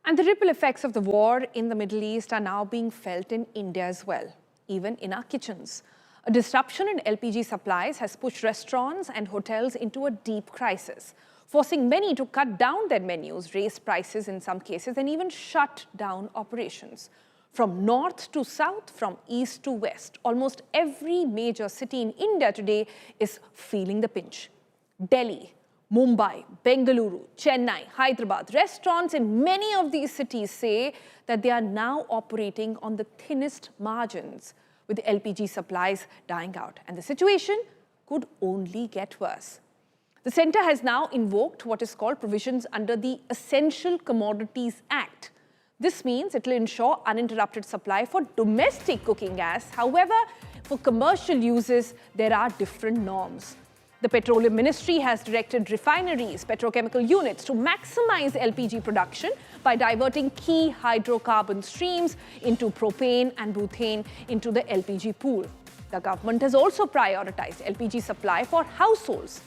And the ripple effects of the war in the Middle East are now being felt in India as well, even in our kitchens. A disruption in LPG supplies has pushed restaurants and hotels into a deep crisis, forcing many to cut down their menus, raise prices in some cases, and even shut down operations. From north to south, from east to west, almost every major city in India today is feeling the pinch. Delhi, Mumbai, Bengaluru, Chennai, Hyderabad, restaurants in many of these cities say that they are now operating on the thinnest margins, with LPG supplies dying out. And the situation could only get worse. The centre has now invoked what is called provisions under the Essential Commodities Act. This means it will ensure uninterrupted supply for domestic cooking gas. However, for commercial uses, there are different norms. The Petroleum Ministry has directed refineries, petrochemical units to maximize LPG production by diverting key hydrocarbon streams into propane and butane into the LPG pool. The government has also prioritized LPG supply for households,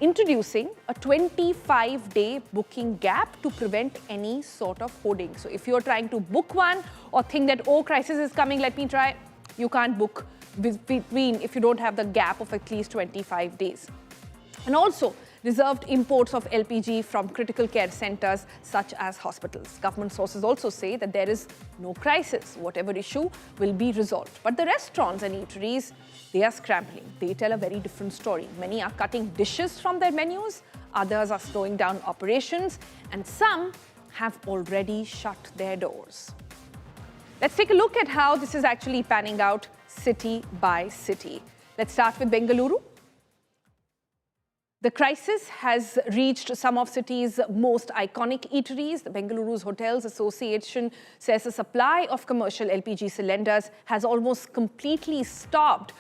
introducing a 25-day booking gap to prevent any sort of hoarding. So if you're trying to book one or think that, oh, crisis is coming, let me try, you can't book between if you don't have the gap of at least 25 days. And also reserved imports of LPG from critical care centers such as hospitals. Government sources also say that there is no crisis. Whatever issue will be resolved. But the restaurants and eateries, they are scrambling. They tell a very different story. Many are cutting dishes from their menus, others are slowing down operations, and some have already shut their doors. Let's take a look at how this is actually panning out city by city. Let's start with Bengaluru. The crisis has reached some of city's most iconic eateries. The Bengaluru's Hotels Association says the supply of commercial LPG cylinders has almost completely stopped,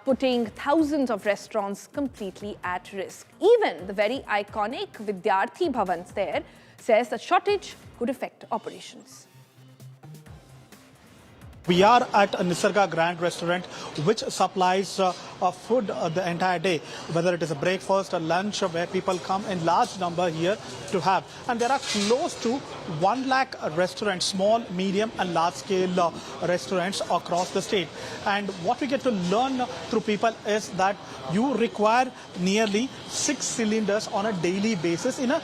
putting thousands of restaurants completely at risk. Even the very iconic Vidyarthi Bhavans there says the shortage could affect operations. We are at a Nisarga Grand Restaurant, which supplies food the entire day, whether it is a breakfast or lunch, where people come in large number here to have. And there are close to 1 lakh restaurants, small, medium and large scale restaurants across the state. And what we get to learn through people is that you require nearly 6 cylinders on a daily basis in a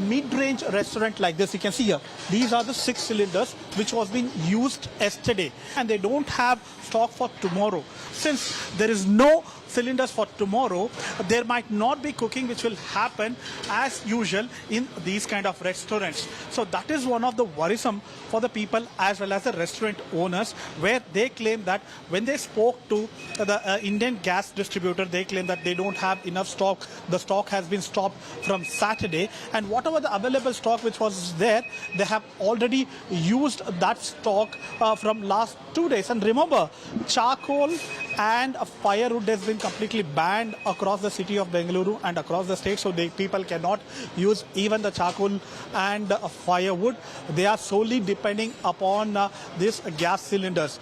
mid-range restaurant like this. You can see here, these are the 6 cylinders which was being used yesterday, and they don't have stock for tomorrow. Since there is no cylinders for tomorrow, there might not be cooking which will happen as usual in these kind of restaurants. So that is one of the worrisome for the people as well as the restaurant owners, where they claim that when they spoke to the Indian gas distributor, they claim that they don't have enough stock. The stock has been stopped from Saturday, and whatever the available stock which was there, they have already used that stock from last 2 days. And remember, charcoal and firewood has been completely banned across the city of Bengaluru and across the state, so people cannot use even the charcoal and firewood. They are solely depending upon these gas cylinders.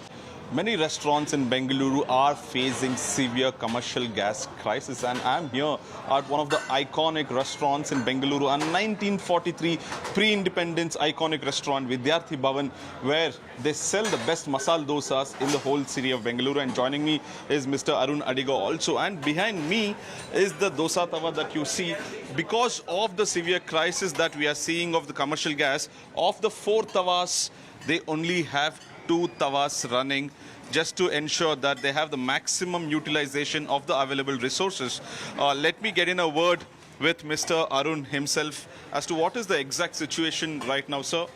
Many restaurants in Bengaluru are facing severe commercial gas crisis, and I'm here at one of the iconic restaurants in Bengaluru, a 1943 pre-independence iconic restaurant, Vidyarthi Bhavan, where they sell the best masala dosas in the whole city of Bengaluru. And joining me is Mr. Arun Adiga also, and behind me is the dosa tawa that you see. Because of the severe crisis that we are seeing of the commercial gas, of the 4 tawas, they only have 2 tawas running, just to ensure that they have the maximum utilization of the available resources. Let me get in a word with Mr. Arun himself as to what is the exact situation right now, sir.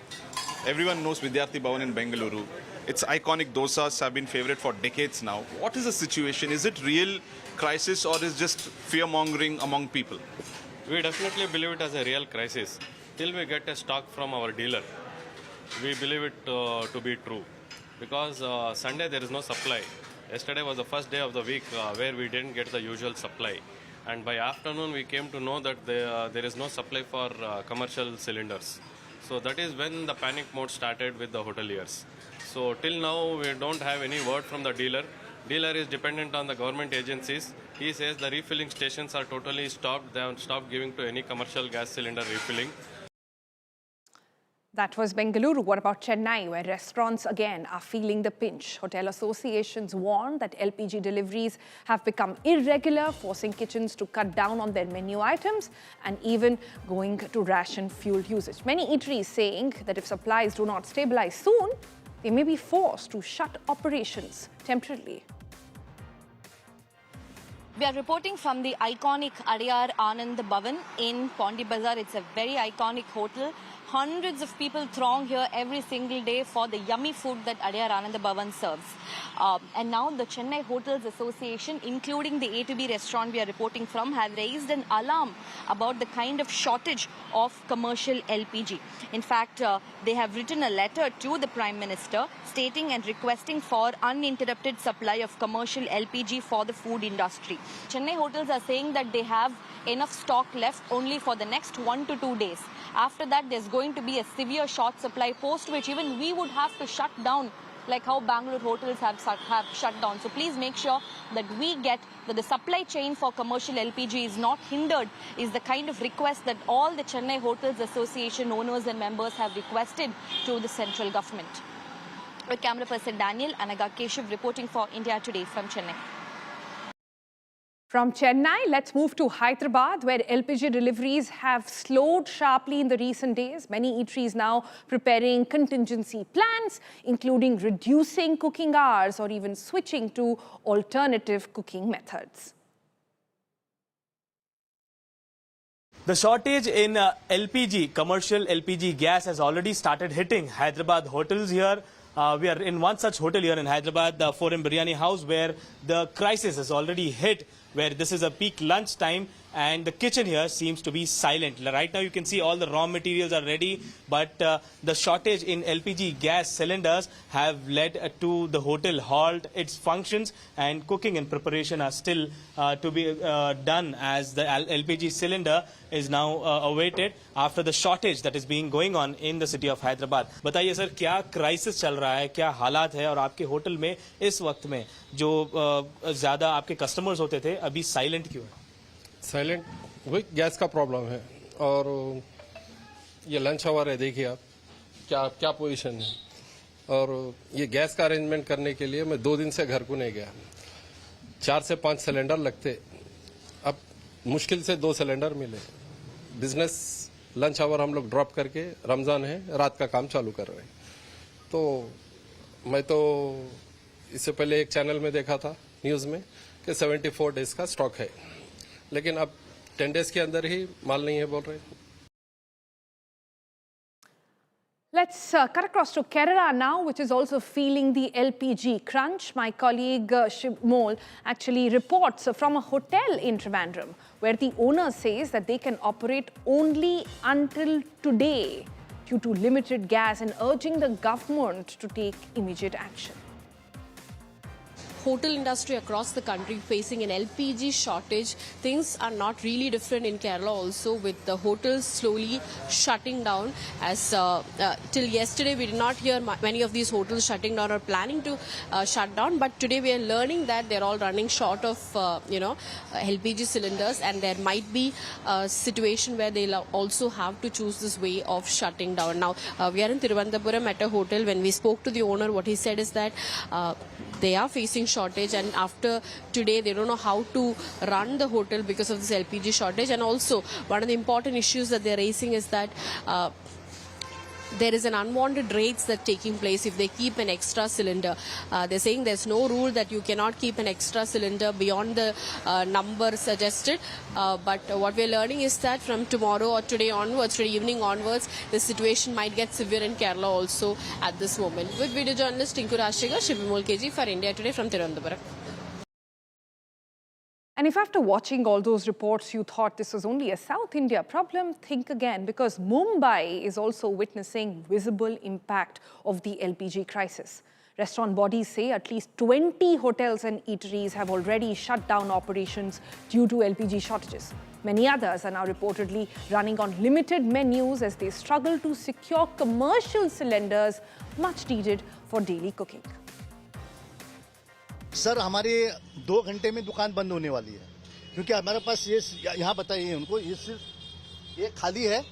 Everyone knows Vidyarthi Bhavan in Bengaluru. Its iconic dosas have been favorite for decades now. What is the situation? Is it real crisis or is just fear-mongering among people? We definitely believe it as a real crisis. Till we get a stock from our dealer, we believe it to be true. Because Sunday there is no supply. Yesterday was the first day of the week where we didn't get the usual supply. And by afternoon we came to know that there is no supply for commercial cylinders. So that is when the panic mode started with the hoteliers. So till now we don't have any word from the dealer. Dealer is dependent on the government agencies. He says the refilling stations are totally stopped. They have stopped giving to any commercial gas cylinder refilling. That was Bengaluru. What about Chennai, where restaurants again are feeling the pinch? Hotel associations warn that LPG deliveries have become irregular, forcing kitchens to cut down on their menu items and even going to ration fuel usage. Many eateries saying that if supplies do not stabilize soon, they may be forced to shut operations temporarily. We are reporting from the iconic Adyar Anand Bhavan in Pondi Bazaar. It's a very iconic hotel. Hundreds of people throng here every single day for the yummy food that Adyar Anand Bhavan serves. And now the Chennai Hotels Association, including the A2B restaurant we are reporting from, have raised an alarm about the kind of shortage of commercial LPG. In fact, they have written a letter to the Prime Minister stating and requesting for uninterrupted supply of commercial LPG for the food industry. Chennai Hotels are saying that they have enough stock left only for the next 1 to 2 days. After that, there's going to be a severe short supply, post which even we would have to shut down, like how Bengaluru hotels have shut down. So please make sure that we get that the supply chain for commercial LPG is not hindered, is the kind of request that all the Chennai Hotels Association owners and members have requested to the central government. With camera person Daniel, Anaga Keshav reporting for India Today from Chennai. From Chennai, let's move to Hyderabad, where LPG deliveries have slowed sharply in the recent days. Many eateries now preparing contingency plans, including reducing cooking hours or even switching to alternative cooking methods. The shortage in LPG, commercial LPG gas, has already started hitting Hyderabad hotels here. We are in one such hotel here in Hyderabad, the 4M Biryani House, where the crisis has already hit, where this is a peak lunch time and the kitchen here seems to be silent. Right now you can see all the raw materials are ready, but the shortage in LPG gas cylinders have led to the hotel halt its functions, and cooking and preparation are still to be done, as the LPG cylinder is now awaited after the shortage that is being going on in the city of Hyderabad. बताइए sir, क्या crisis चल रहा है, क्या हालात है, और आपके होटल में इस वक्त में जो ज़्यादा आपके कस्टमर्स होते थे अभी साइलेंट क्यों है? साइलेंट वही गैस का प्रॉब्लम है, और ये लंच आवर है, देखिए आप क्या पोजीशन है, और ये गैस का अरेंजमेंट करने के लिए मैं 2 दिन से घर को नहीं गया। 4 से 5 सिलेंडर लगते, अब मुश्किल से 2 सिलेंडर मिले। बिजनेस लंच आवर हम लोग ड्रॉप करके, रमजान है, रात का काम चालू कर रहे हैं। तो मैं तो इससे पहले एक चैनल में देखा था न्यूज़ में कि 74 डेज का स्टॉक है, लेकिन अब 10 डेज के अंदर ही माल नहीं है बोल रहे। Let's cut across to Kerala now, which is also feeling the LPG crunch. My colleague Shibmol actually reports from a hotel in Trivandrum, where the owner says that they can operate only until today due to limited gas, and urging the government to take immediate action. Hotel industry across the country facing an LPG shortage. Things are not really different in Kerala also, with the hotels slowly shutting down. As till yesterday we did not hear many of these hotels shutting down or planning to shut down, but today we are learning that they're all running short of LPG cylinders, and there might be a situation where they'll also have to choose this way of shutting down. Now we are in Thiruvananthapuram at a hotel. When we spoke to the owner, what he said is that they are facing shortage, and after today they don't know how to run the hotel because of this LPG shortage. And also one of the important issues that they're raising is that there is an unwanted rates that taking place if they keep an extra cylinder. They're saying there's no rule that you cannot keep an extra cylinder beyond the number suggested. But what we're learning is that from tomorrow or today onwards, today evening onwards, the situation might get severe in Kerala also at this moment. With video journalist Tinku Rashtriga, Shivimol KG for India Today from Tirunelveli. And if after watching all those reports you thought this was only a South India problem, think again, because Mumbai is also witnessing visible impact of the LPG crisis. Restaurant bodies say at least 20 hotels and eateries have already shut down operations due to LPG shortages. Many others are now reportedly running on limited menus as they struggle to secure commercial cylinders, much needed for daily cooking. Sir हमारे 2 घंटे में दुकान बंद होने वाली है, क्योंकि हमारे पास ये यहाँ बताइए उनको, ये सिर्फ ये खाली है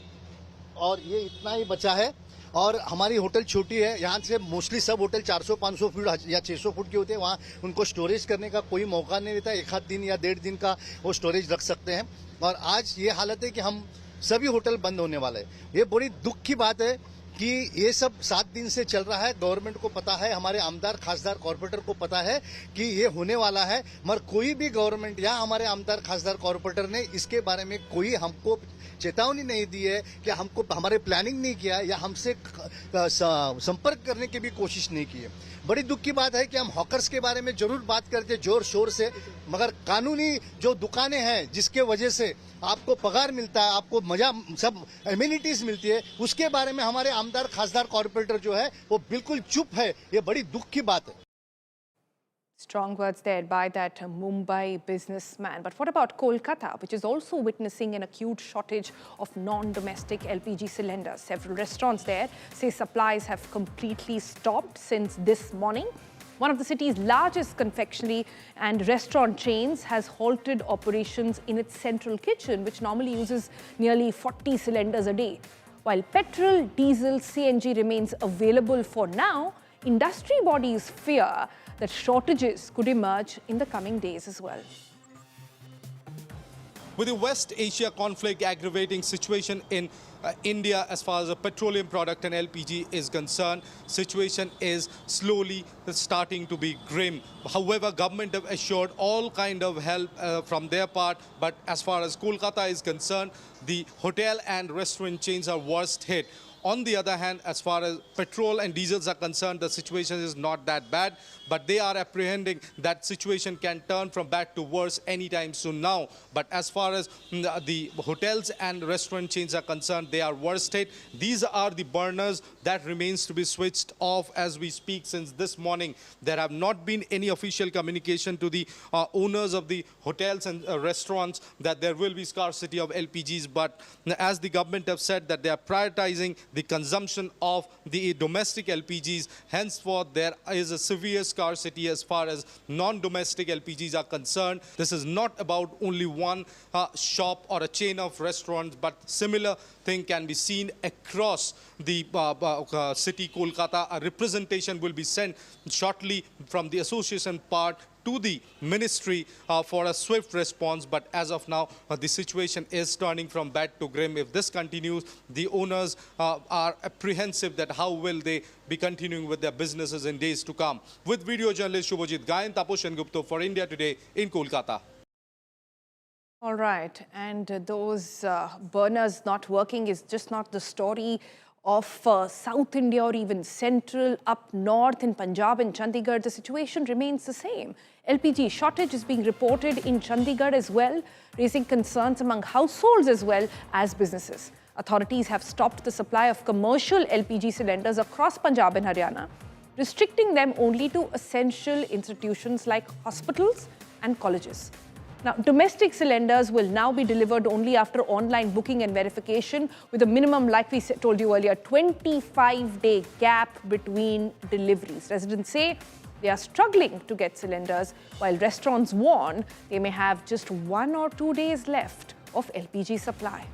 और ये इतना ही बचा है, और हमारी होटल छोटी है, यहाँ से मोस्टली सब होटल 400-500 फुट या 600 फुट के होते हैं, वहाँ उनको स्टोरेज करने का कोई मौका नहीं देता। एक आध दिन या 1.5 दिन का वो स्टोरेज रख सकते हैं और आज ये हालत है कि हम सभी होटल बंद होने वाले हैं। ये बड़ी दुख की बात है कि ये सब 7 दिन से चल रहा है। गवर्नमेंट को पता है, हमारे आमदार खासदार कॉर्पोरेटर को पता है कि ये होने वाला है, मगर कोई भी गवर्नमेंट या हमारे आमदार खासदार कॉर्पोरेटर ने इसके बारे में कोई हमको चेतावनी नहीं दी है, कि हमको हमारे प्लानिंग नहीं किया या हमसे संपर्क करने की भी कोशिश नहीं की है। बड़ी दुख की बात है कि हम हॉकर्स के बारे में जरूर बात करते जोर शोर से, मगर कानूनी जो दुकानें हैं जिसके वजह से आपको पगार मिलता है, आपको मजा सब एमिनिटीज मिलती है, उसके बारे में हमारे आमदार खासदार कॉर्पोरेटर जो है वो बिल्कुल चुप है। ये बड़ी दुख की बात है। Strong words there by that Mumbai businessman. But what about Kolkata, which is also witnessing an acute shortage of non-domestic LPG cylinders? Several restaurants there say supplies have completely stopped since this morning. One of the city's largest confectionery and restaurant chains has halted operations in its central kitchen, which normally uses nearly 40 cylinders a day. While petrol, diesel, CNG remains available for now, industry bodies fear that shortages could emerge in the coming days as well. With the West Asia conflict aggravating situation in India as far as a petroleum product and LPG is concerned, situation is slowly starting to be grim. However, government have assured all kind of help from their part, but as far as Kolkata is concerned, the hotel and restaurant chains are worst hit. On the other hand, as far as petrol and diesels are concerned, the situation is not that bad, but they are apprehending that situation can turn from bad to worse anytime soon now. But as far as the hotels and restaurant chains are concerned, they are worst hit. These are the burners that remains to be switched off as we speak since this morning. There have not been any official communication to the owners of the hotels and restaurants that there will be scarcity of LPGs, but as the government have said that they are prioritizing the consumption of the domestic LPGs. Henceforth, there is a severe scarcity as far as non-domestic LPGs are concerned. This is not about only one shop or a chain of restaurants, but similar thing can be seen across the city Kolkata. A representation will be sent shortly from the association part to the ministry for a swift response, but as of now the situation is turning from bad to grim. If this continues, the owners are apprehensive that how will they be continuing with their businesses in days to come. With video journalist Shubhajit Gayan, Taposh and Gupta for India Today in Kolkata. All right, and those burners not working is just not the story of South India or even central. Up north in Punjab and Chandigarh, the situation remains the same. LPG shortage is being reported in Chandigarh as well, raising concerns among households as well as businesses. Authorities have stopped the supply of commercial LPG cylinders across Punjab and Haryana, restricting them only to essential institutions like hospitals and colleges. Now, domestic cylinders will now be delivered only after online booking and verification, with a minimum, like we told you earlier, 25-day gap between deliveries. Residents say they are struggling to get cylinders, while restaurants warn they may have just 1 or 2 days left of LPG supply.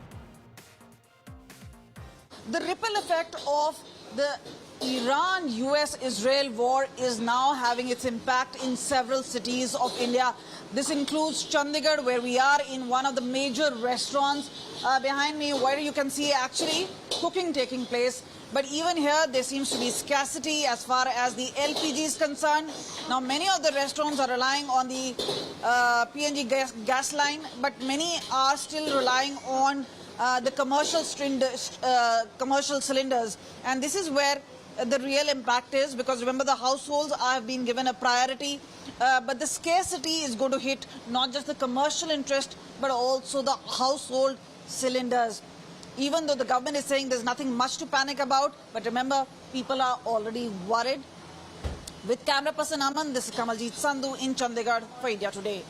The ripple effect of the Iran-US-Israel war is now having its impact in several cities of India. This includes Chandigarh, where we are in one of the major restaurants behind me, where you can see actually cooking taking place. But even here, there seems to be scarcity as far as the LPG is concerned. Now, many of the restaurants are relying on the PNG gas line, but many are still relying on the commercial cylinders. And this is where the real impact is, because remember, the households have been given a priority, but the scarcity is going to hit not just the commercial interest, but also the household cylinders. Even though the government is saying there's nothing much to panic about, but remember, people are already worried. With camera person Aman, this is Kamaljeet Sandhu in Chandigarh for India Today.